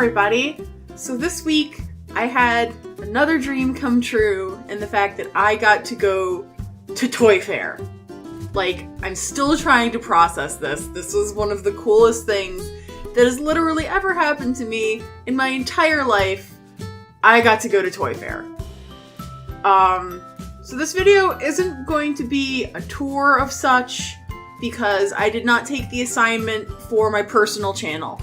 everybody! So this week I had another dream come true in the fact that I got to go to Toyfair. Like, I'm still trying to process this. This was one of the coolest things that has literally ever happened to me in my entire life. I got to go to Toyfair. So this video isn't going to be a tour of such because I did not take the assignment for my personal channel.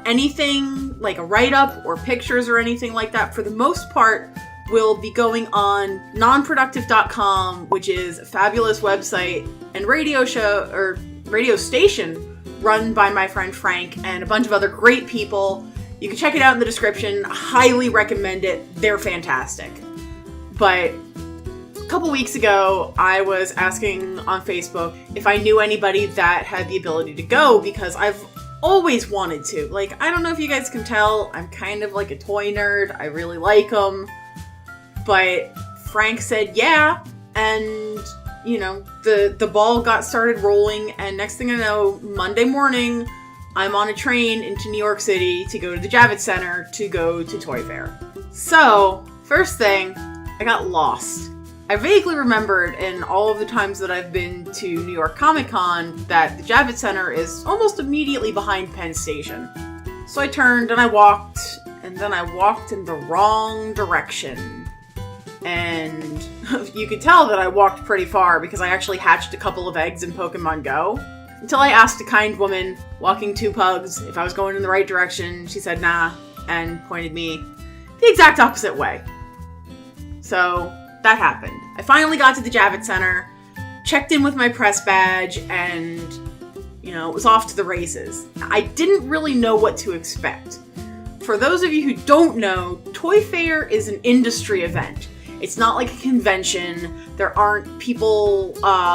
Anything like a write-up or pictures or anything like that, for the most part, will be going on nonproductive.com, which is a fabulous website and radio station run by my friend Frank and a bunch of other great people. You can check it out in the description. Highly recommend it. They're fantastic. But a couple weeks ago, I was asking on Facebook if I knew anybody that had the ability to go, because I've always wanted to. Like, I don't know if you guys can tell, I'm kind of like a toy nerd. I really like them. But Frank said yeah, and, you know, the ball got started rolling, and next thing I know, Monday morning, I'm on a train into New York City to go to the Javits Center to go to Toyfair. So, first thing, I got lost. I vaguely remembered in all of the times that I've been to New York Comic Con that the Javits Center is almost immediately behind Penn Station. So I turned and I walked, and then I walked in the wrong direction. And you could tell that I walked pretty far because I actually hatched a couple of eggs in Pokemon Go. Until I asked a kind woman walking two pugs if I was going in the right direction. She said nah, and pointed me the exact opposite way. So that happened. I finally got to the Javits Center, checked in with my press badge, and, you know, it was off to the races. I didn't really know what to expect. For those of you who don't know, Toyfair is an industry event. It's not like a convention. There aren't people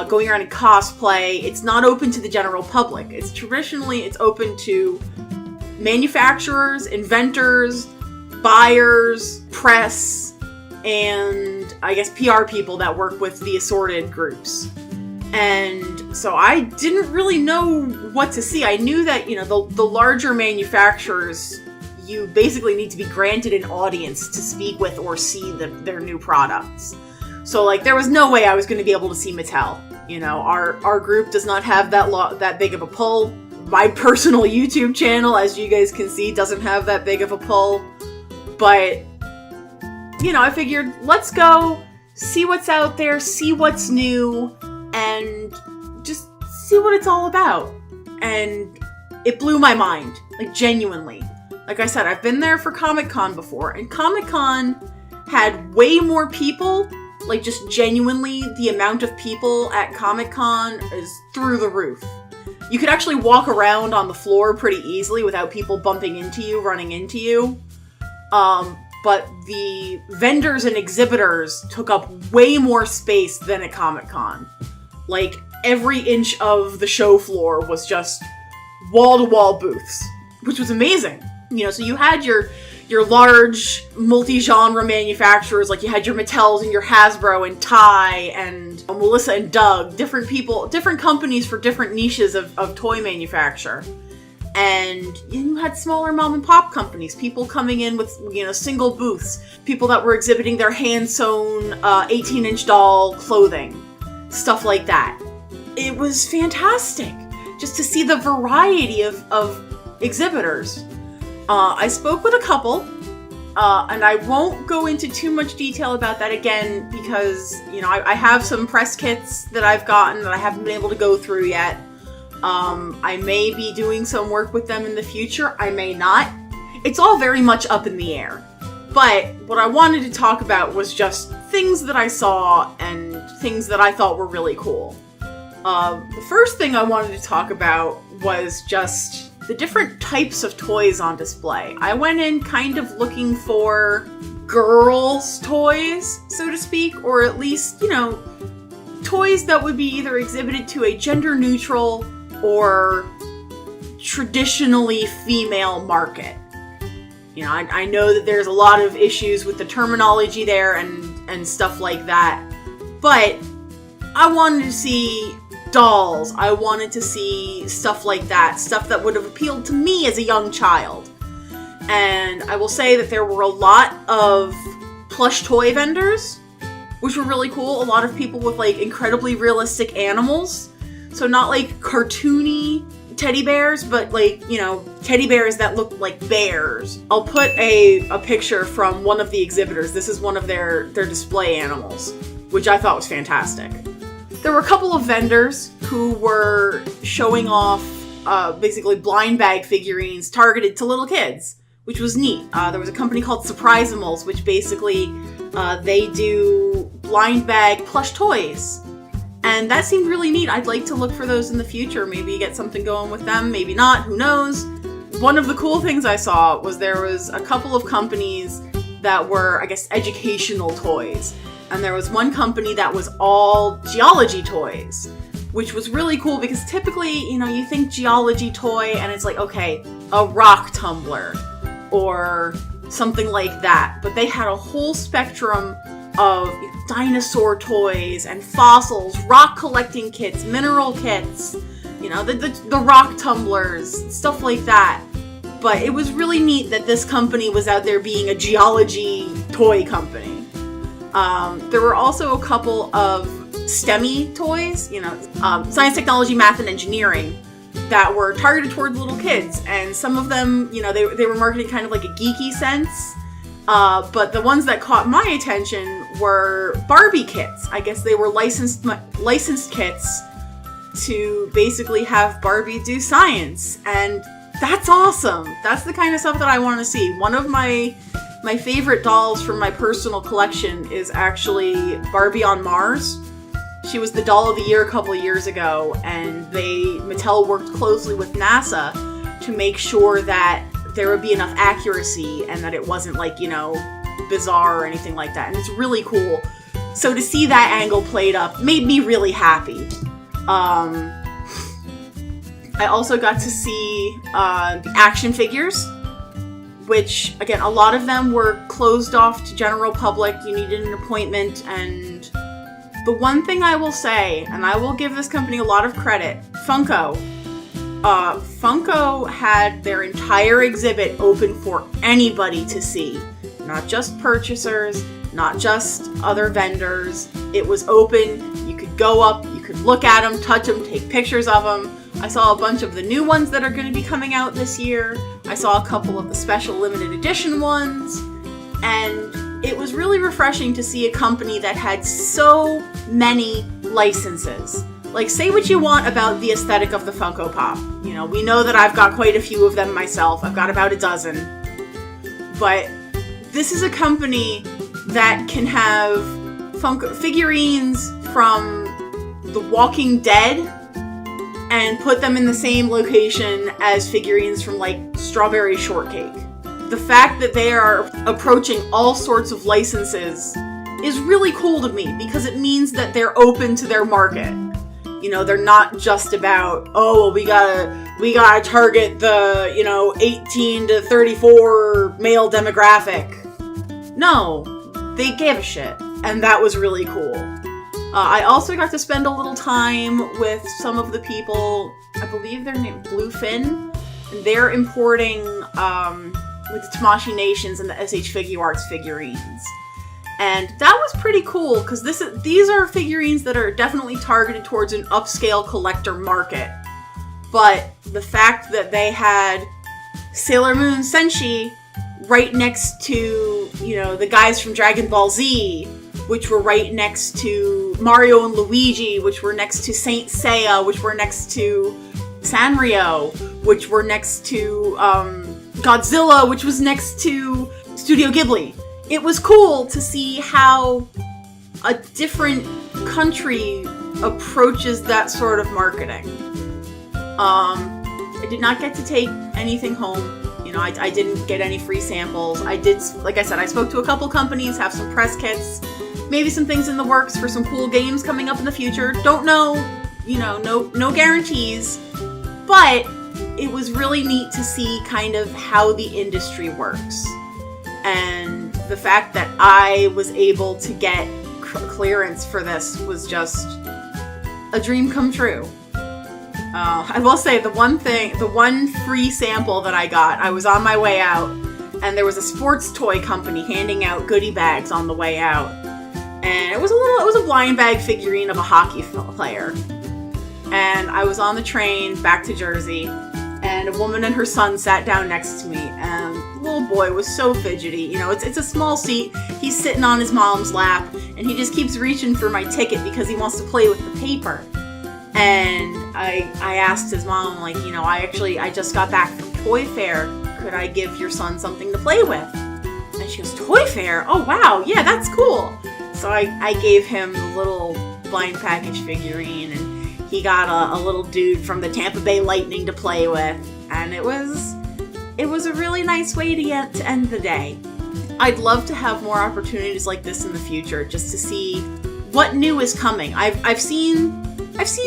going around in cosplay. It's not open to the general public. It's open to manufacturers, inventors, buyers, press, and I guess PR people that work with the assorted groups. And so I didn't really know what to see. I knew that, you know, the larger manufacturers, you basically need to be granted an audience to speak with or see their new products. So, like, there was no way I was going to be able to see Mattel. You know, our group does not have that big of a pull. My personal YouTube channel, as you guys can see, doesn't have that big of a pull. But, you know, I figured, let's go, see what's out there, see what's new, and just see what it's all about. And it blew my mind, like, genuinely. Like I said, I've been there for Comic-Con before, and Comic-Con had way more people. Like, just genuinely, the amount of people at Comic-Con is through the roof. You could actually walk around on the floor pretty easily without people bumping into you, running into you. But the vendors and exhibitors took up way more space than at Comic-Con. Like, every inch of the show floor was just wall-to-wall booths, which was amazing. You know, so you had your large multi-genre manufacturers, like you had your Mattels and your Hasbro and Ty and Melissa and Doug, different people, different companies for different niches of toy manufacture. And you had smaller mom and pop companies, people coming in with, you know, single booths, people that were exhibiting their hand-sewn 18-inch doll clothing, stuff like that. It was fantastic just to see the variety of exhibitors. I spoke with a couple, and I won't go into too much detail about that again because, you know, I have some press kits that I've gotten that I haven't been able to go through yet. I may be doing some work with them in the future. I may not. It's all very much up in the air. But what I wanted to talk about was just things that I saw and things that I thought were really cool. The first thing I wanted to talk about was just the different types of toys on display. I went in kind of looking for girls' toys, so to speak, or at least, you know, toys that would be either exhibited to a gender-neutral or traditionally female market. You know, I know that there's a lot of issues with the terminology there and stuff like that, but I wanted to see dolls. I wanted to see stuff like that, stuff that would have appealed to me as a young child. And I will say that there were a lot of plush toy vendors, which were really cool. A lot of people with like incredibly realistic animals. So not like cartoony teddy bears, but like, you know, teddy bears that look like bears. I'll put a picture from one of the exhibitors. This is one of their display animals, which I thought was fantastic. There were a couple of vendors who were showing off basically blind bag figurines targeted to little kids, which was neat. There was a company called Surprisimals, which basically they do blind bag plush toys. And that seemed really neat. I'd like to look for those in the future. Maybe get something going with them, maybe not, who knows. One of the cool things I saw was there was a couple of companies that were, I guess, educational toys. And there was one company that was all geology toys, which was really cool because typically, you know, you think geology toy and it's like, okay, a rock tumbler or something like that. But they had a whole spectrum of dinosaur toys and fossils, rock collecting kits, mineral kits, you know, the rock tumblers, stuff like that. But it was really neat that this company was out there being a geology toy company. There were also a couple of STEMmy toys, you know, science, technology, math, and engineering, that were targeted towards little kids. And some of them, you know, they were marketing kind of like a geeky sense. But the ones that caught my attention were Barbie kits. I guess they were licensed kits to basically have Barbie do science. And that's awesome. That's the kind of stuff that I want to see. One of my favorite dolls from my personal collection is actually Barbie on Mars. She was the doll of the year a couple of years ago, and Mattel worked closely with NASA to make sure that there would be enough accuracy and that it wasn't like, you know, bizarre or anything like that. And it's really cool. So to see that angle played up made me really happy. I also got to see the action figures, which, again, a lot of them were closed off to general public. You needed an appointment. And the one thing I will say, and I will give this company a lot of credit, Funko had their entire exhibit open for anybody to see. Not just purchasers, not just other vendors. It was open. You could go up, you could look at them, touch them, take pictures of them. I saw a bunch of the new ones that are going to be coming out this year. I saw a couple of the special limited edition ones. And it was really refreshing to see a company that had so many licenses. Like, say what you want about the aesthetic of the Funko Pop. You know, we know that I've got quite a few of them myself. I've got about a dozen. But this is a company that can have Funko figurines from The Walking Dead and put them in the same location as figurines from, like, Strawberry Shortcake. The fact that they are approaching all sorts of licenses is really cool to me because it means that they're open to their market. You know, they're not just about, oh, well, we gotta target the, you know, 18 to 34 male demographic. No, they gave a shit, and that was really cool. I also got to spend a little time with some of the people, I believe they're named Bluefin, and they're importing with the Tamashii Nations and the SH Figuarts figurines. And that was pretty cool, because these are figurines that are definitely targeted towards an upscale collector market. But the fact that they had Sailor Moon Senshi right next to, you know, the guys from Dragon Ball Z, which were right next to Mario and Luigi, which were next to Saint Seiya, which were next to Sanrio, which were next to Godzilla, which was next to Studio Ghibli. It was cool to see how a different country approaches that sort of marketing. I did not get to take anything home. You know, I didn't get any free samples. I did, like I said, I spoke to a couple companies, have some press kits, maybe some things in the works for some cool games coming up in the future. Don't know, you know, no guarantees, but it was really neat to see kind of how the industry works. And the fact that I was able to get clearance for this was just a dream come true. I will say the one free sample that I got, I was on my way out and there was a sports toy company handing out goodie bags on the way out. And it was a blind bag figurine of a hockey player. And I was on the train back to Jersey, and a woman and her son sat down next to me, and the little boy was so fidgety. You know, it's a small seat. He's sitting on his mom's lap, and he just keeps reaching for my ticket because he wants to play with the paper. And I asked his mom, like, you know, I just got back from Toyfair. Could I give your son something to play with? And she goes, Toyfair? Oh, wow. Yeah, that's cool. So I gave him the little blind package figurine, and he got a little dude from the Tampa Bay Lightning to play with. And it was a really nice way to end the day. I'd love to have more opportunities like this in the future, just to see what new is coming. I've seen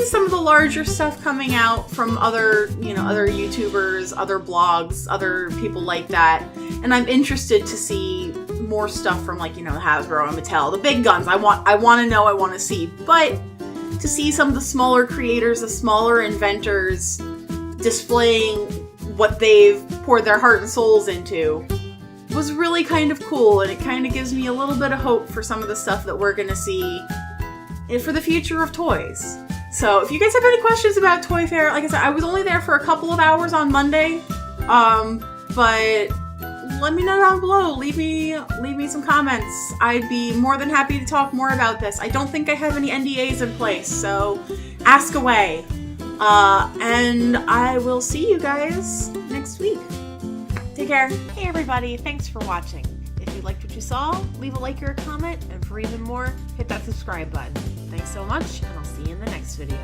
some of the larger stuff coming out from other YouTubers, other blogs, other people like that, and I'm interested to see more stuff from, like, Hasbro and Mattel, the big guns. I want to see, but to see some of the smaller creators, the smaller inventors displaying what they've poured their heart and souls into was really kind of cool, and it kind of gives me a little bit of hope for some of the stuff that we're going to see for the future of toys. So if you guys have any questions about Toyfair, like I said, I was only there for a couple of hours on Monday, but let me know down below. Leave me some comments. I'd be more than happy to talk more about this. I don't think I have any NDAs in place, so ask away. And I will see you guys next week. Take care. Hey everybody, thanks for watching. If you liked what you saw, leave a like or a comment, and for even more, hit that subscribe button. Thanks so much, and I'll see you in the next video.